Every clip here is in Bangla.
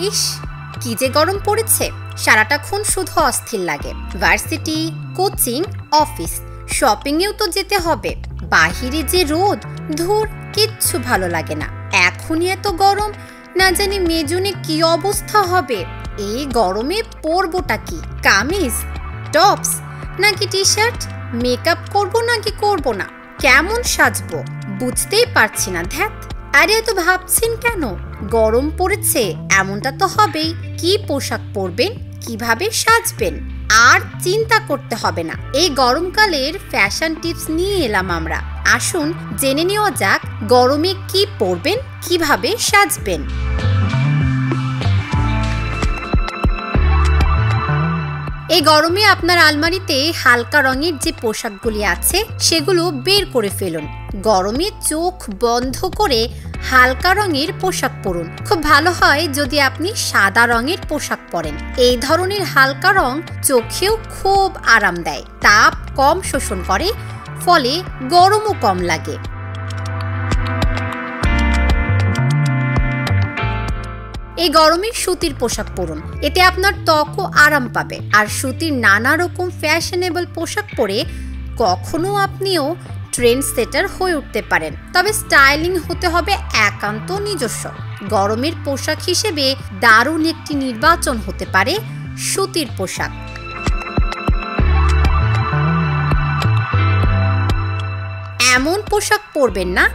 ইস, কি যে গরম পড়েছে, সারাটাক্ষণ শুধু অস্থির লাগে। ভার্সিটি, কোচিং, অফিস, শপিংয়েও তো যেতে হবে। বাহিরে যে রোদ, ধুর, কিচ্ছু ভালো লাগে না। এখনই এত গরম, না জানি মে জুনে কি অবস্থা হবে। এই গরমে পরবোটা কি? কামিজ, টপস নাকি টি শার্ট? মেকআপ করব নাকি করব না? কেমন সাজবো বুঝতেই পারছি না। ধ্যাত, আরে এত ভাবছেন কেন? গরম পড়েছে, এমনটা তো হবেই। কি পোশাক পরবেন, কিভাবে সাজবেন, আর চিন্তা করতে হবে না। এই গরমকালের ফ্যাশন টিপস নিয়ে এলাম আমরা। আসুন জেনে নেওয়া যাক গরমে কি পরবেন, কিভাবে সাজবেন। এই গরমে আপনার আলমারিতে হালকা রঙের যে পোশাকগুলি আছে সেগুলো বের করে ফেলুন। গরমে চোখ বন্ধ করে হালকা রঙের পোশাক পরুন। খুব ভালো হয় যদি আপনি সাদা রঙের পোশাক পরেন। এই ধরনের হালকা রং চোখেও খুব আরাম দেয়, তাপ কম শোষণ করে, ফলে গরমও কম লাগে। এই গরমে সুতির পোশাক পরুন, এতে আপনার ত্বকও আরাম পাবে। আর সুতির নানা রকম ফ্যাশনেবল পোশাক পরে কখনো আপনিও ট্রেন্ড সেটার হয়ে উঠতে পারেন। তবে স্টাইলিং হতে হবে একান্ত নিজস্ব। গরমের পোশাক হিসেবে দারুণ একটি নির্বাচন হতে পারে সুতির পোশাক। এমন পোশাক পরবেন না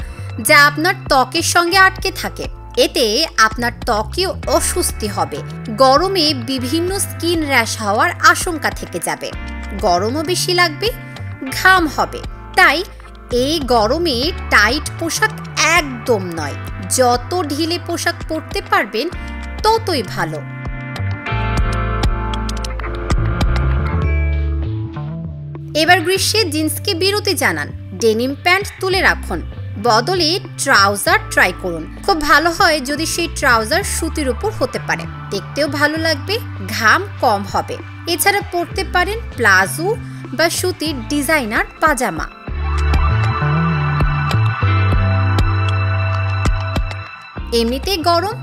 যা আপনার ত্বকের সঙ্গে আটকে থাকে, এতে আপনার ত্বকেও অস্বস্তি হবে। গরমে বিভিন্ন স্কিন র্যাশ হওয়ার আশঙ্কা থেকে যাবে। গরমও বেশি লাগবে, ঘাম হবে। তাই এই গরমে টাইট পোশাক একদম নয়। যত ঢিলে পোশাক পরতে পারবেন ততই ভালো। এবার গ্রীষ্মে জিন্সকে বিরতি জানান, ডেনিম প্যান্ট তুলে রাখুন, বদলে ট্রাউজার ট্রাই করুন। খুব ভালো হয় যদি সেই ট্রাউজার সুতির উপর হতে পারে, দেখতেও ভালো লাগবে, ঘাম কম হবে। এছাড়া পরতে পারেন প্লাজো বা সুতির ডিজাইনার পাজামা। এমনিতে গরম,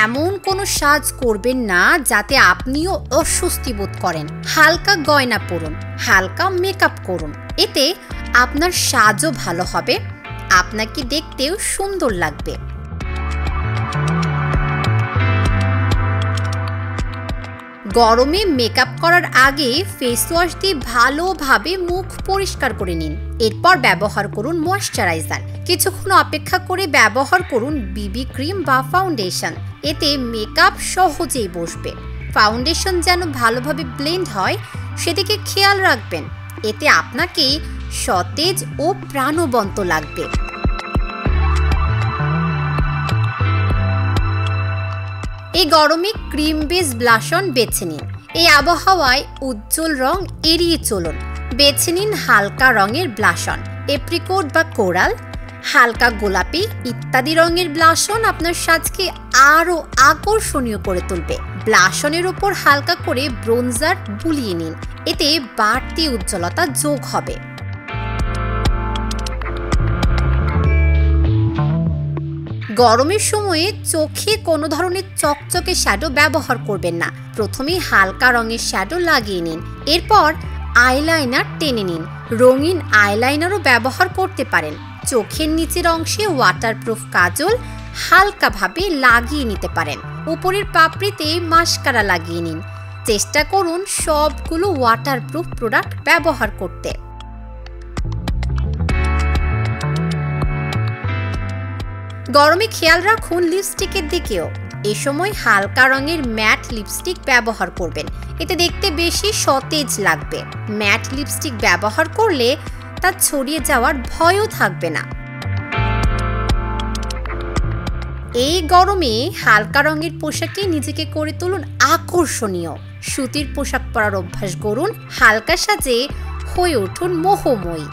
এমন কোনো সাজ করবেন না যাতে আপনিও অস্বস্তি বোধ করেন। হালকা গয়না পরুন, হালকা মেকআপ করুন, এতে আপনার সাজও ভালো হবে, আপনাকে দেখতেও সুন্দর লাগবে। গরমে মেকআপ করার আগে ফেস ওয়াশ দিয়ে ভালোভাবে মুখ পরিষ্কার করে নিন। এরপর ব্যবহার করুন ময়েশ্চারাইজার। কিছুক্ষণ অপেক্ষা করে ব্যবহার করুন বিবি ক্রিম বা ফাউন্ডেশন, এতে মেকআপ সহজেই বসবে। ফাউন্ডেশন যেন ভালোভাবে ব্লেন্ড হয় সেদিকে খেয়াল রাখবেন, এতে আপনাকে সতেজ ও প্রাণবন্ত লাগবে। এই গরমে ক্রিম বেস ব্লাশ অন বেছে নিন। এই আবহাওয়ায় উজ্জ্বল রং এড়িয়ে চলুন। বেছে নিন হালকা রঙের ব্লাশ অন, এপ্রিকোট বা কোরাল, হালকা গোলাপি ইত্যাদি রঙের ব্লাশ অন আপনার সাজকে আরো আকর্ষণীয় করে তুলবে। ব্লাশ অনের উপর হালকা করে ব্রোঞ্জার বুলিয়ে নিন, এতে বাড়তি উজ্জ্বলতা যোগ হবে। গরমের সময়ে চোখে কোনো ধরনের চকচকে শ্যাডো ব্যবহার করবেন না। প্রথমেই হালকা রঙের শ্যাডো লাগিয়ে নিন, এরপর আইলাইনার টেনে নিন। রঙিন আইলাইনারও ব্যবহার করতে পারেন। চোখের নিচের অংশে ওয়াটারপ্রুফ কাজল হালকাভাবে লাগিয়ে নিতে পারেন। উপরের পাপড়িতে মাস্কারা লাগিয়ে নিন। চেষ্টা করুন সবগুলো ওয়াটারপ্রুফ প্রোডাক্ট ব্যবহার করতে। গরমে খেয়াল রাখুন লিপস্টিকের দিকেও। এ সময় হালকা রঙের ম্যাট লিপস্টিক ব্যবহার করবেন, এতে দেখতে বেশি সতেজ লাগবে। ম্যাট লিপস্টিক ব্যবহার করলে তা ছড়িয়ে যাওয়ার ভয়ও থাকবে না। এই গরমে হালকা রঙের পোশাকে নিজেকে করে তুলুন আকর্ষণীয়। সুতির পোশাক পরার অভ্যাস করুন, হালকা সাজে হয়ে উঠুন মোহময়ী।